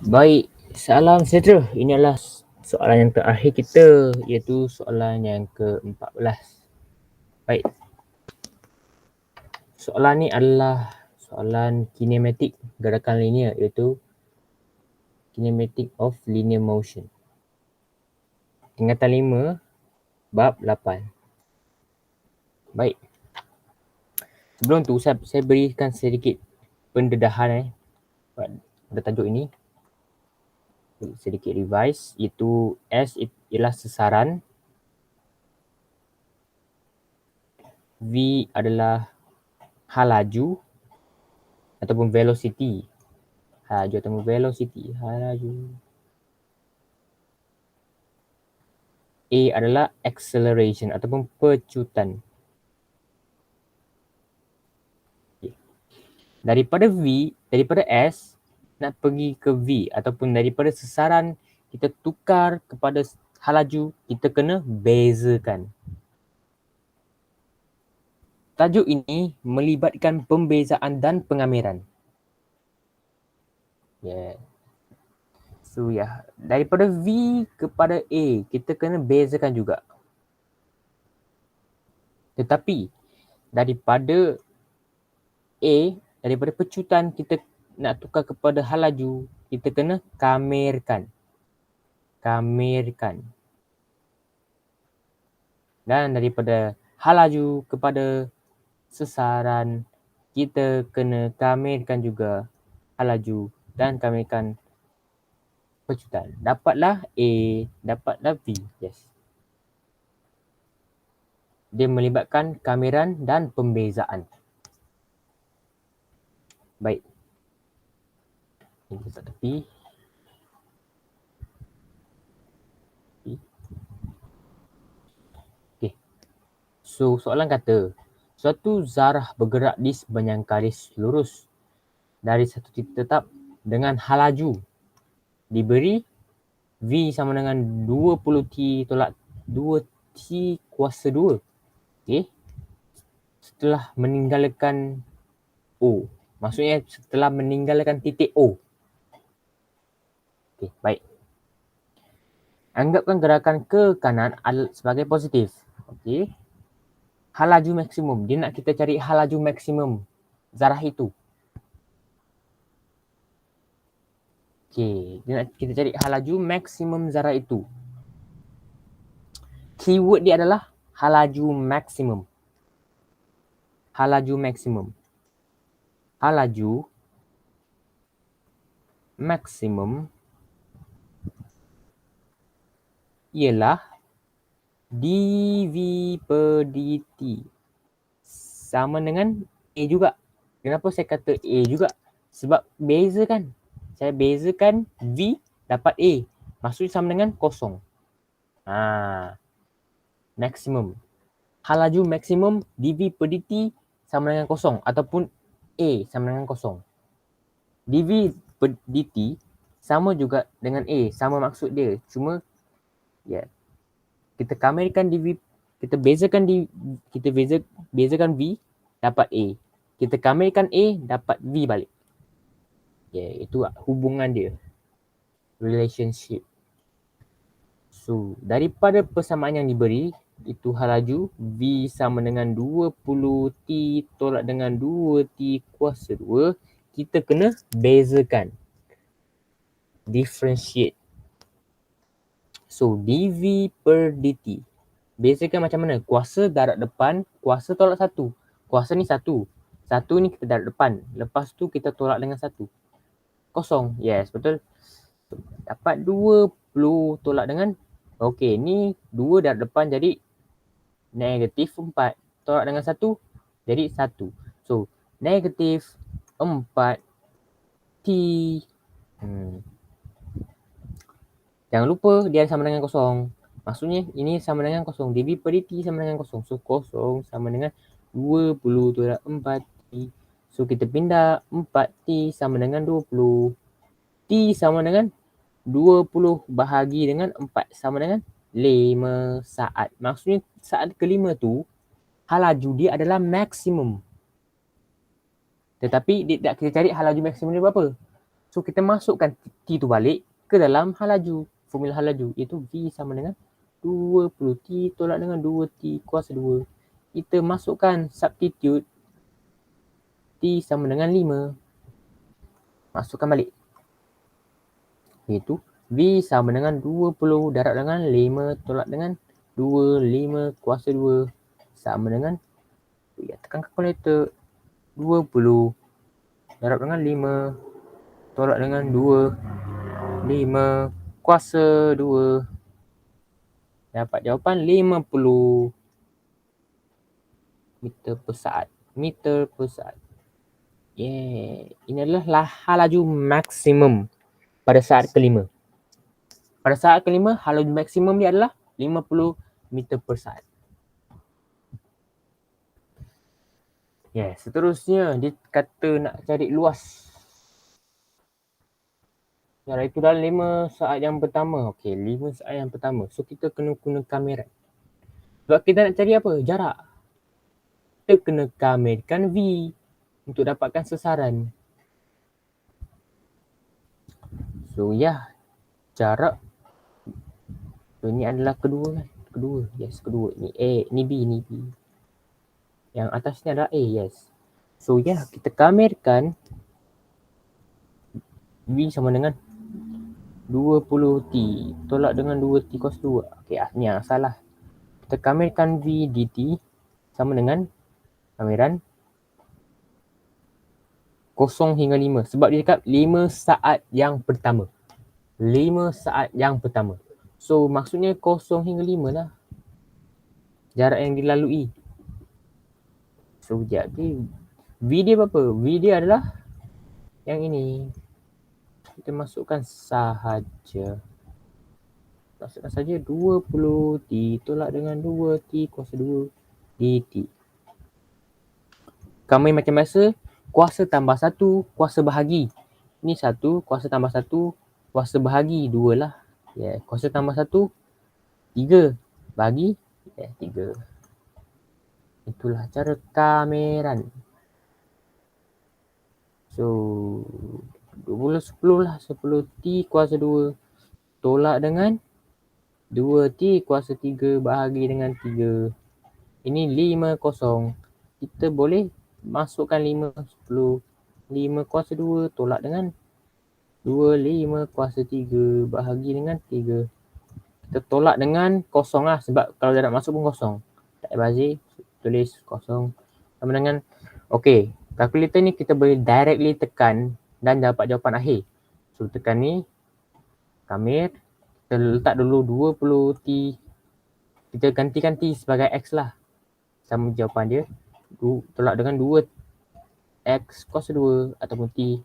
Baik, salam sejahtera. Ini adalah soalan yang terakhir kita, iaitu soalan yang ke-14. Baik, soalan ni adalah soalan kinematik gerakan linear, iaitu kinematic of linear motion. Tingkatan 5, bab 8. Baik, sebelum tu saya berikan sedikit pendedahan pada tajuk ini. Sedikit revise, iaitu S ialah sesaran, V adalah hal laju ataupun velocity. Laju ataupun velocity. Laju. A adalah acceleration ataupun pecutan. Okay. Daripada S nak pergi ke V ataupun daripada sesaran kita tukar kepada hal laju, kita kena bezakan. Tajuk ini melibatkan pembezaan dan pengamiran. Yeah. So daripada V kepada A, kita kena bezakan juga. Tetapi daripada pecutan kita nak tukar kepada hal laju, kita kena kamirkan. Dan daripada hal laju kepada sesaran, kita kena kamirkan juga hal laju dan kamirkan pecutan. Dapatlah A, dapatlah V. Yes. Dia melibatkan kamiran dan pembezaan. Baik. Ini letak tepi. Okay. So, soalan kata, suatu zarah bergerak di sepanjang garis lurus dari satu titik tetap dengan hal laju diberi V sama dengan 20T tolak 2T kuasa 2. Okay. Setelah meninggalkan O. Maksudnya setelah meninggalkan titik O. Okay, baik. Anggapkan gerakan ke kanan sebagai positif. Okay. Hal laju maksimum. Dia nak kita cari hal laju maksimum zarah itu. Okay. Dia nak kita cari hal laju maksimum zarah itu. Keyword dia adalah hal laju maksimum. Hal laju maksimum. Hal laju maksimum ialah dV per dt sama dengan A juga. Kenapa saya kata A juga? Sebab bezakan. Saya bezakan V dapat A. Maksudnya sama dengan kosong. Maksimum. Hal laju maksimum dV per dt sama dengan kosong. Ataupun A sama dengan kosong. dV per dt sama juga dengan A. Sama maksud dia. Cuma kita kamirkan dV, kita bezakan V dapat A. Kita kamirkan A dapat V balik. Itu hubungan dia. Relationship. So, daripada persamaan yang diberi, itu hal laju V sama dengan 20T tolak dengan 2T kuasa 2, kita kena bezakan. Differentiate. So, dV per dt. Bezakan macam mana? Kuasa darab depan, kuasa tolak 1. Kuasa ni 1. 1 ni kita darab depan. Lepas tu kita tolak dengan 1. Kosong. Yes, betul. Dapat 20 tolak dengan, okey, ni 2 darab depan jadi negatif 4. Tolak dengan 1 jadi 1. So, negatif 4T. Jangan lupa dia sama dengan kosong. Maksudnya ini sama dengan kosong. dV per dt sama dengan kosong. So, kosong sama dengan 20 tolak 4T. So, kita pindah 4T sama dengan 20. T sama dengan 20 bahagi dengan 4 sama dengan 5 saat. Maksudnya saat kelima tu, hal laju dia adalah maksimum. Tetapi dia tak kita cari hal laju maksimum dia berapa. So kita masukkan T tu balik ke dalam hal laju. Formula hal laju iaitu V sama dengan 20 T tolak dengan 2T kuasa 2. Kita masukkan substitute T sama dengan 5. Masukkan balik. Iaitu V sama dengan 20 darab dengan 5 tolak dengan 2. 5 kuasa 2 sama dengan, tekan kalkulator, 20 darab dengan 5 tolak dengan 2. 5 kuasa 2. Dapat jawapan 50 meter per saat. Meter per saat. Ini adalah hal laju maksimum pada saat kelima. Pada saat kelima, hal laju maksimum dia adalah 50 meter per saat. Seterusnya dia kata nak cari luas. Itu dalam 5 saat yang pertama. 5 saat yang pertama. So kita kena guna kamera. Sebab kita nak cari apa? Jarak. Kita kena kamerkan V untuk dapatkan sasaran. So jarak. So ni adalah kedua kan? Kedua. Kedua. Ni A, ni B, ni B. Yang atas ni adalah A, So kita kamerkan V sama dengan 20T tolak dengan 2T cos 2. Ni yang salah. Kita kamerkan V dt sama dengan kameran 0 hingga 5. Sebab dia cakap 5 saat yang pertama. 5 saat yang pertama. So maksudnya 0 hingga 5 lah jarak yang dilalui. So jadi V dia berapa? V dia adalah yang ini. Kita masukkan sahaja. 20T tolak dengan 2T kuasa 2 dt. Kami macam biasa, kuasa tambah 1, kuasa bahagi. Ini 1, kuasa tambah 1, kuasa bahagi 2 lah. Kuasa tambah 1, 3. Bahagi 3. Itulah cara kameran. So 20 10 lah. 10T kuasa 2 tolak dengan 2T kuasa 3 bahagi dengan 3. Ini 50. Kita boleh masukkan 5, 10. 5 kuasa 2 tolak dengan 2. 5 kuasa 3 bahagi dengan 3. Kita tolak dengan kosong lah. Sebab kalau dia nak masuk pun kosong. Tak bazir. Tulis kosong. Sama dengan. Kalkulator ni kita boleh directly tekan dan dapat jawapan akhir. So tekan ni. Kamer. Kita letak dulu 20T. Kita gantikan T sebagai X lah. Sama jawapan dia. Tolak dengan 2X kuasa 2 ataupun T.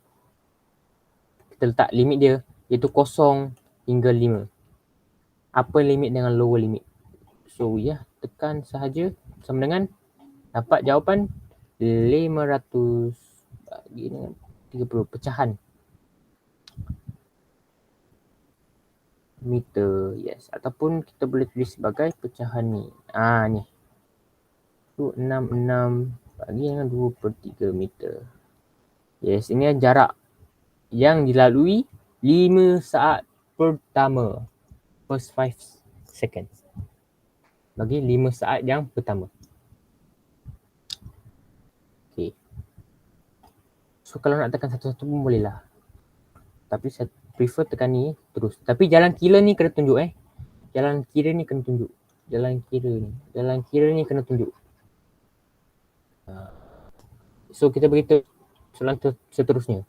Kita letak limit dia. Iaitu 0 hingga 5. Upper limit dengan lower limit. So tekan sahaja. Sama dengan dapat jawapan 500 bagi dengan 30 pecahan meter. Ataupun kita boleh tulis sebagai pecahan ni. Ni. 66 bagi dengan 2/3 meter. Ini jarak yang dilalui 5 saat pertama. First 5 seconds. Bagi 5 saat yang pertama. So kalau nak tekan satu-satu pun boleh lah. Tapi saya prefer tekan ni terus. Tapi jalan kira ni kena tunjuk Jalan kira ni kena tunjuk. Jalan kira ni kena tunjuk. So kita beritahu soalan seterusnya.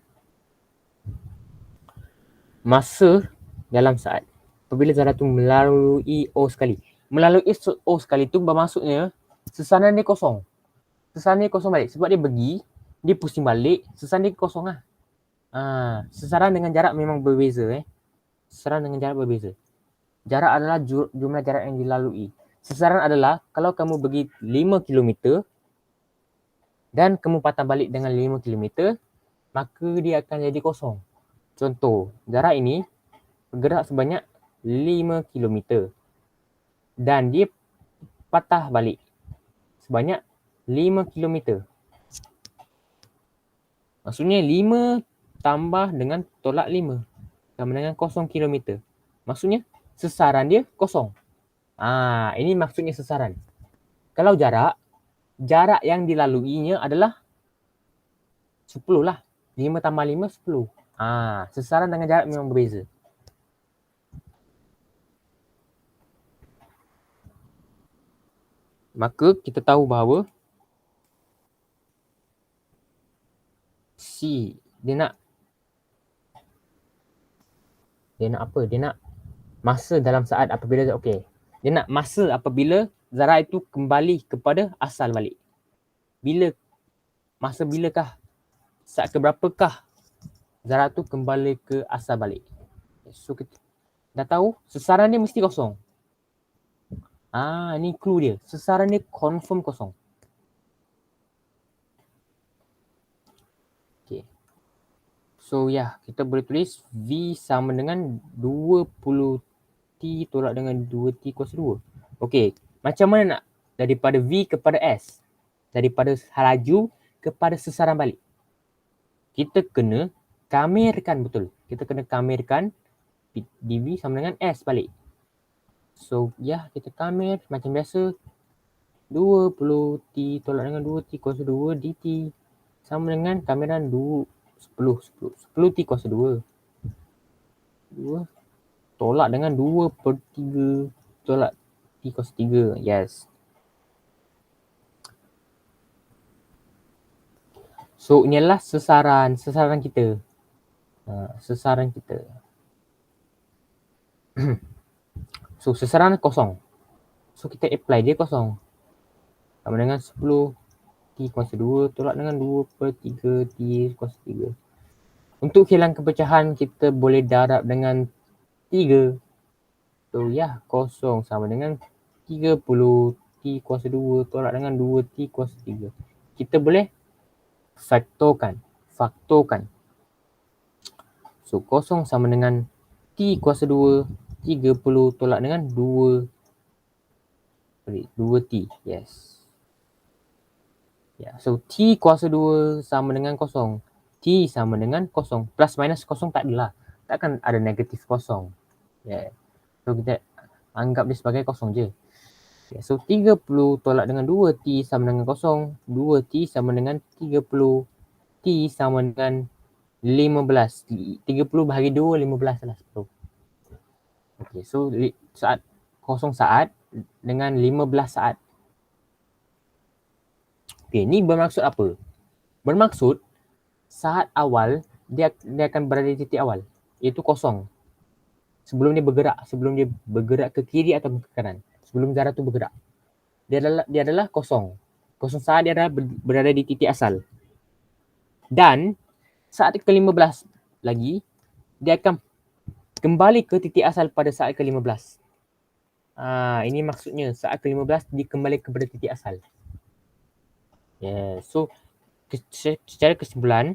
Masa dalam saat. Apabila zara tu melalui O sekali. Melalui O sekali tu bermaksudnya sesaran dia kosong. Sesaran dia kosong balik. Sebab dia pergi, dia pusing balik, sesaran dia kosong lah. Sesaran dengan jarak memang berbeza. Sesaran dengan jarak berbeza. Jarak adalah jumlah jarak yang dilalui. Sesaran adalah kalau kamu pergi 5 km dan kamu patah balik dengan 5 km, maka dia akan jadi kosong. Contoh, jarak ini bergerak sebanyak 5 km dan dia patah balik sebanyak 5 km. Maksudnya 5 tambah dengan tolak 5 sama dengan 0 km. Maksudnya sesaran dia kosong. Ini maksudnya sesaran. Kalau jarak yang dilaluinya adalah 10 lah. 5 tambah 5, 10. Sesaran dengan jarak memang berbeza. Maka kita tahu bahawa C dia nak apa? Dia nak masa dalam saat apabila dia nak masa apabila zarah itu kembali kepada asal balik. Masa bilakah? Saat keberapakah zarah itu kembali ke asal balik? So kita dah tahu sesaran dia mesti kosong. Ni clue dia. Sesaran dia confirm kosong. Okay. So kita boleh tulis V sama dengan 20T tolak dengan 2T kuasa 2. Okay. Macam mana nak daripada V kepada S? Daripada laju kepada sesaran balik. Kita kena kamerkan betul. Kita kena kamerkan dV sama dengan S balik. So kita kamer macam biasa. 20T tolak dengan 2T kuasa 2 dt sama dengan kameran 10T kuasa 2 tolak dengan 2/3 tolak T kuasa 3. Yes. So ini adalah sesaran kita. Sesaran kita. So sesaran kosong. So kita apply dia kosong. Sama dengan 10T kuasa 2 tolak dengan 2/3 T kuasa 3. Untuk hilang kepecahan kita boleh darab dengan 3. So kosong sama dengan 30T kuasa 2 tolak dengan 2T kuasa 3. Kita boleh faktorkan. So kosong sama dengan T kuasa 2 30 tolak dengan 2T. Yes. So T kuasa 2 sama dengan kosong. T sama dengan kosong. Plus minus kosong tak adalah. Takkan ada negatif kosong. So kita anggap dia sebagai kosong je. So 30 tolak dengan 2T sama dengan kosong. 2T sama dengan 30. T sama dengan 15. 30 bahagi 2, 15 lah. So saat kosong saat dengan 15 saat. Ni bermaksud apa? Bermaksud saat awal dia akan berada di titik awal, iaitu kosong. Sebelum dia bergerak ke kiri atau ke kanan. Sebelum zarah tu bergerak. Dia adalah kosong. Kosong saat dia adalah berada di titik asal. Dan saat ke-15 lagi, dia akan kembali ke titik asal pada saat ke-15. Ini maksudnya saat ke-15 dia kembali kepada titik asal. So secara kesimpulan,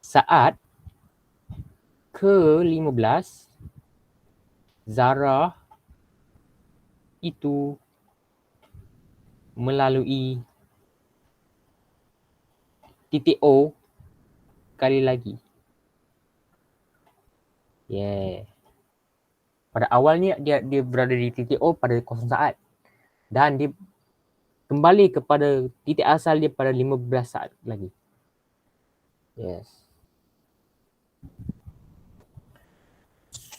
saat ke-15 zarah itu melalui titik O kali lagi. Pada awalnya dia berada di titik O pada kosong saat. Dan dia kembali kepada titik asal dia pada 15 saat lagi. Yes.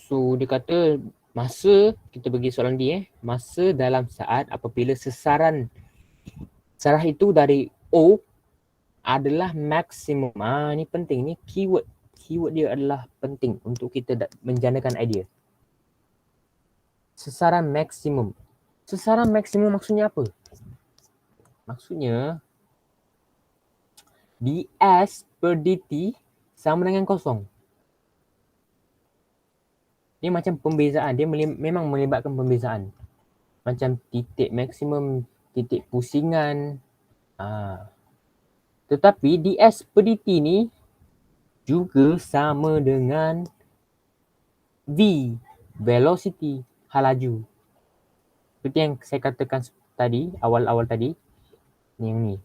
So dia kata masa, kita bagi soalan dia masa dalam saat apabila sesaran zarah itu dari O adalah maksimum. Ni penting, ni keyword dia adalah penting untuk kita menjanakan idea. Sesaran maksimum. Sesaran maksimum maksudnya apa? Maksudnya ds per dt sama dengan kosong. Dia macam pembezaan. Dia memang melibatkan pembezaan. Macam titik maksimum, titik pusingan. Tetapi ds per dt ni juga sama dengan v, velocity, laju. Seperti yang saya katakan tadi, awal-awal tadi. Yang ni.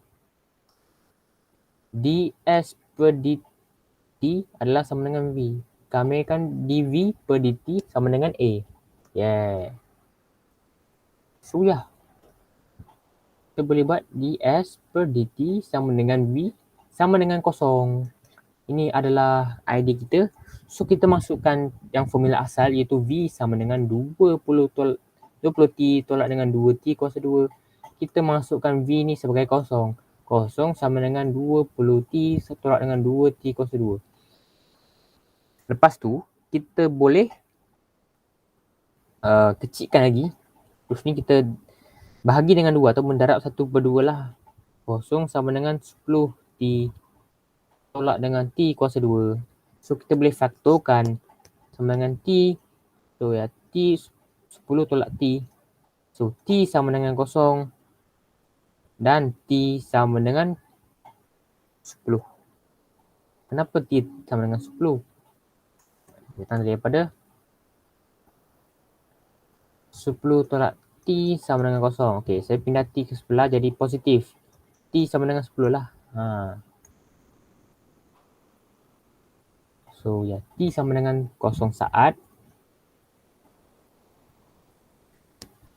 ds per dt T adalah sama dengan V. Kami akan dV per dt sama dengan A. Yeah. So ya, kita boleh buat ds per dt sama dengan V sama dengan kosong. Ini adalah idea kita. So kita masukkan yang formula asal iaitu V sama dengan 20T tolak dengan 2T kuasa 2. Kita masukkan V ni sebagai kosong. Kosong sama dengan 20T tolak dengan 2T kuasa 2. Lepas tu, kita boleh kecilkan lagi. Terus ni kita bahagi dengan 2 atau mendarab 1/2 lah. Kosong sama dengan 10T tolak dengan T kuasa 2. So kita boleh faktorkan sama dengan T. So ya, T 10 tolak T. So T sama dengan kosong. Dan T sama dengan 10. Kenapa T sama dengan 10? Datang daripada 10 tolak T sama dengan kosong. Okey, saya pindah T ke sebelah jadi positif. T sama dengan 10 lah. So ya, T sama dengan 0 saat.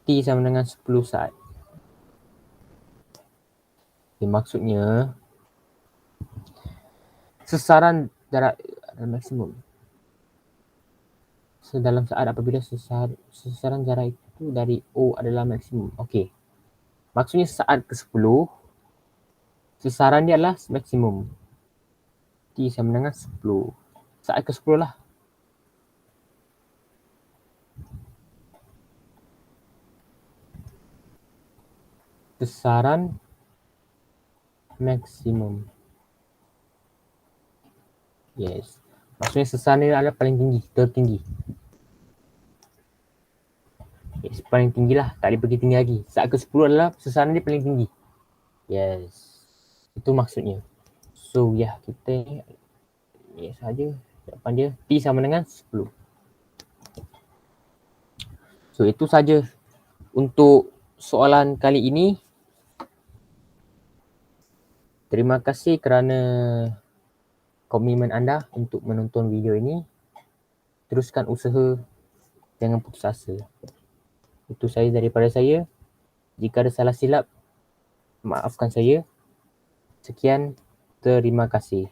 T sama dengan 10 saat. Okay, maksudnya sesaran jarak maksimum. So dalam saat apabila sesaran jarak itu dari O adalah maksimum. Okey. Maksudnya saat ke-10 sesaran dia adalah maksimum. T sama dengan 10. Saat ke-10 lah. Sesaran maksimum. Yes. Maksudnya sesaran dia adalah paling tinggi, tertinggi. Yes, paling tinggi lah. Tak boleh pergi tinggi lagi. Saat ke-10 adalah sesaran dia paling tinggi. Yes. Itu maksudnya. So ya, kita saja jawapan dia T sama dengan 10. So itu saja untuk soalan kali ini. Terima kasih kerana komitmen anda untuk menonton video ini. Teruskan usaha, jangan putus asa. Itu saja daripada saya. Jika ada salah silap, maafkan saya. Sekian, terima kasih.